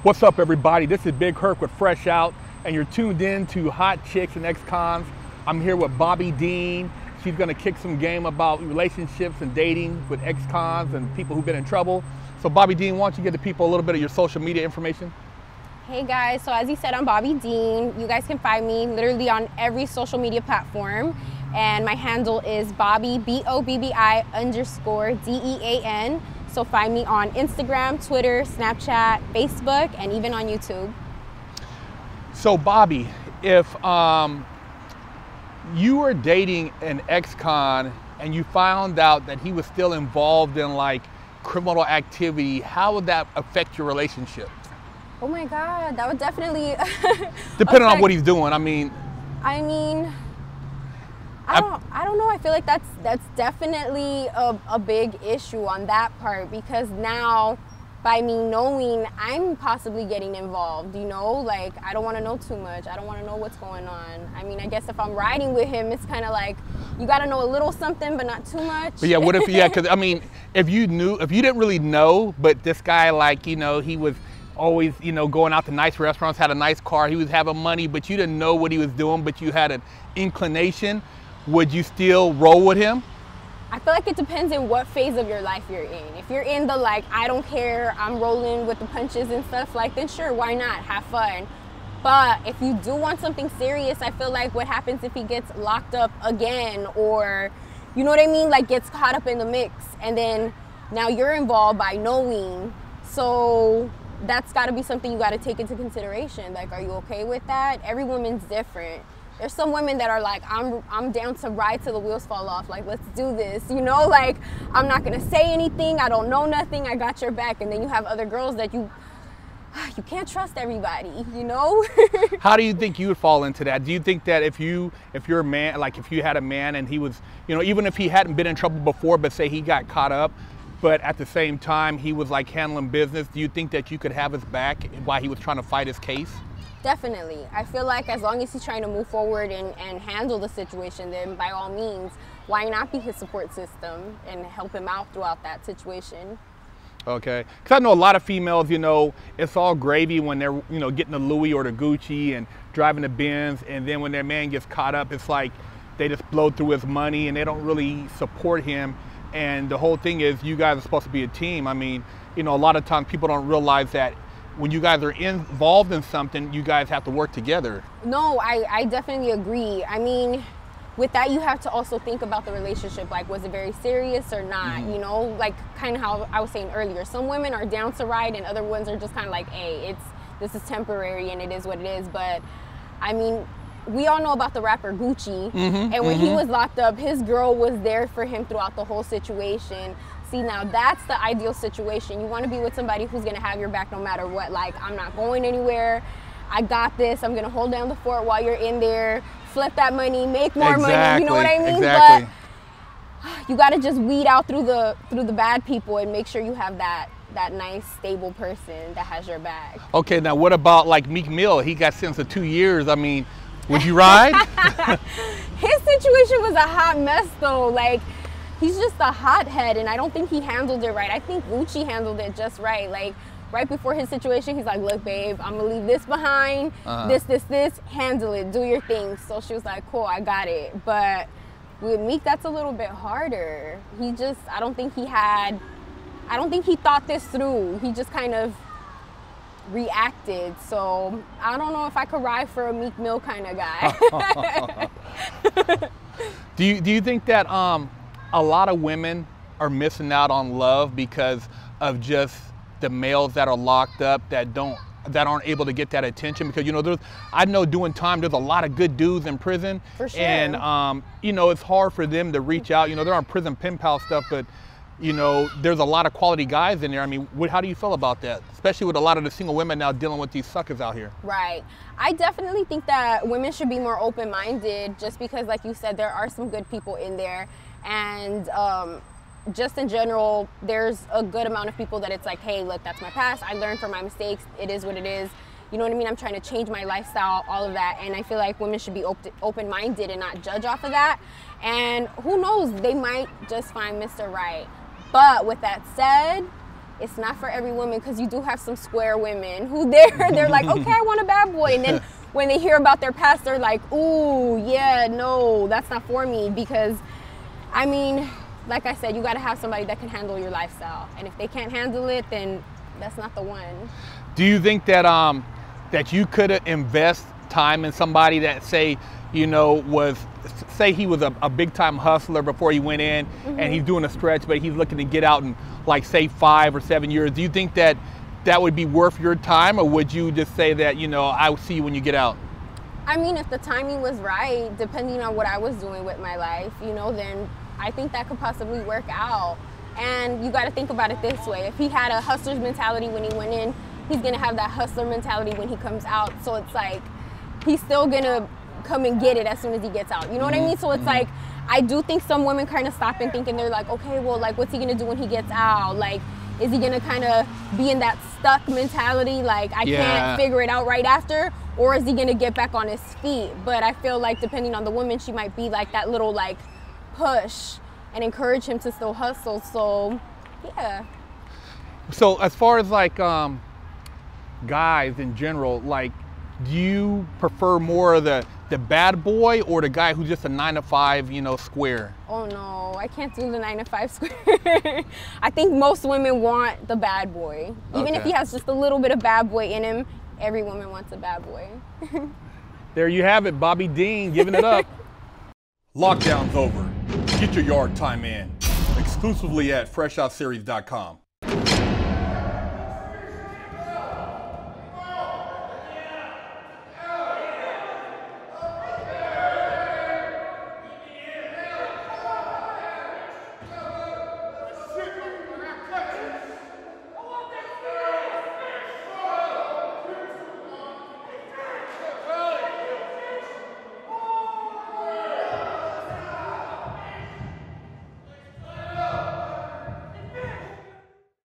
What's up, everybody? This is Big Herc with Fresh Out, and you're tuned in to Hot Chicks and Ex-Cons. I'm here with Bobbie Dean. She's gonna kick some game about relationships and dating with ex-cons and people who've been in trouble. So Bobbie Dean, why don't you give the people a little bit of your social media information? Hey guys, so as you said, I'm Bobbie Dean. You guys can find me literally on every social media platform. And my handle is Bobbie, BOBBI_DEAN. So find me on Instagram, Twitter, Snapchat, Facebook, and even on YouTube. So Bobbie, if you were dating an ex-con and you found out that he was still involved in like criminal activity, how would that affect your relationship? Oh my God, that would definitely depending on what he's doing. I mean, I don't know. I feel like that's definitely a big issue on that part, because now by me knowing I'm possibly getting involved, you know, like I don't want to know too much. I don't want to know what's going on. I mean, I guess if I'm riding with him, it's kind of like you got to know a little something, but not too much. But yeah, what if, yeah, because I mean, if you didn't really know, but this guy, like, you know, he was always, you know, going out to nice restaurants, had a nice car, he was having money, but you didn't know what he was doing, but you had an inclination, would you still roll with him? I feel like it depends on what phase of your life you're in. If you're in the like, I don't care, I'm rolling with the punches and stuff, like, then sure, why not? Have fun. But if you do want something serious, I feel like what happens if he gets locked up again, or, you know what I mean? Like gets caught up in the mix, and then now you're involved by knowing. So that's gotta be something you gotta take into consideration. Like, are you okay with that? Every woman's different. There's some women that are like, I'm down to ride till the wheels fall off. Like, let's do this, you know? Like, I'm not gonna say anything. I don't know nothing. I got your back. And then you have other girls that you can't trust everybody, you know? How do you think you would fall into that? Do you think that if you're a man, like if you had a man and he was, you know, even if he hadn't been in trouble before, but say he got caught up, but at the same time he was like handling business, do you think that you could have his back while he was trying to fight his case? Definitely. I feel like as long as he's trying to move forward and handle the situation, then by all means, why not be his support system and help him out throughout that situation? Okay, because I know a lot of females, you know, it's all gravy when they're, you know, getting the Louis or the Gucci and driving the Benz, and then when their man gets caught up, it's like they just blow through his money and they don't really support him. And the whole thing is, you guys are supposed to be a team. I mean, you know, a lot of times people don't realize that when you guys are involved in something, you guys have to work together. No, I definitely agree. I mean, with that, you have to also think about the relationship. Like, was it very serious or not? You know, like kind of how I was saying earlier. Some women are down to ride and other ones are just kind of like, hey, this is temporary and it is what it is. But I mean, we all know about the rapper Gucci. And when he was locked up, his girl was there for him throughout the whole situation. See, now that's the ideal situation. You want to be with somebody who's going to have your back no matter what. Like, I'm not going anywhere. I got this. I'm going to hold down the fort while you're in there. Flip that money, make more money. You know what I mean? Exactly. But you got to just weed out through the bad people and make sure you have that nice, stable person that has your back. Okay, now what about like Meek Mill? He got sentenced to 2 years. I mean, would you ride? His situation was a hot mess though. Like, he's just a hothead, and I don't think he handled it right. I think Gucci handled it just right. Like, right before his situation, he's like, look, babe, I'm gonna leave this behind, this, handle it, do your thing. So she was like, cool, I got it. But with Meek, that's a little bit harder. I don't think he thought this through. He just kind of reacted. So I don't know if I could ride for a Meek Mill kind of guy. Do you think that a lot of women are missing out on love because of just the males that are locked up that aren't able to get that attention? Because, you know, I know doing time, there's a lot of good dudes in prison. For sure. And, you know, it's hard for them to reach out. You know, they're on prison pen pal stuff, but, you know, there's a lot of quality guys in there. I mean, how do you feel about that? Especially with a lot of the single women now dealing with these suckers out here. Right. I definitely think that women should be more open-minded, just because, like you said, there are some good people in there. And just in general, there's a good amount of people that it's like, hey, look, that's my past. I learned from my mistakes. It is what it is. You know what I mean? I'm trying to change my lifestyle, all of that. And I feel like women should be open-minded and not judge off of that. And who knows, they might just find Mr. Right. But with that said, it's not for every woman, because you do have some square women who they're like, okay, I want a bad boy. And then when they hear about their past, they're like, ooh, yeah, no, that's not for me. Because, I mean, like I said, you got to have somebody that can handle your lifestyle. And if they can't handle it, then that's not the one. Do you think that that you could invest time in somebody that, say, you know, say he was a big time hustler before he went in, and he's doing a stretch, but he's looking to get out in, like, say 5 or 7 years? Do you think that that would be worth your time, or would you just say that, you know, I will see you when you get out? I mean, if the timing was right, depending on what I was doing with my life, you know, then I think that could possibly work out. And you got to think about it this way. If he had a hustler's mentality when he went in, he's going to have that hustler mentality when he comes out. So it's like, he's still going to come and get it as soon as he gets out. You know what I mean? So it's like, I do think some women kind of stop and think, and they're like, okay, well, like, what's he going to do when he gets out? Like, is he going to kind of be in that stuck mentality, like, I can't figure it out right after? Or is he going to get back on his feet? But I feel like depending on the woman, she might be like that little, like, push and encourage him to still hustle. So, yeah. So as far as, like, guys in general, like, do you prefer more of the bad boy or the guy who's just a 9-to-5, you know, square? Oh no, I can't do the 9-to-5 square. I think most women want the bad boy. Even if he has just a little bit of bad boy in him, every woman wants a bad boy. There you have it, Bobbie Dean giving it up. Lockdown's over. Get your yard time in. Exclusively at FreshOutSeries.com.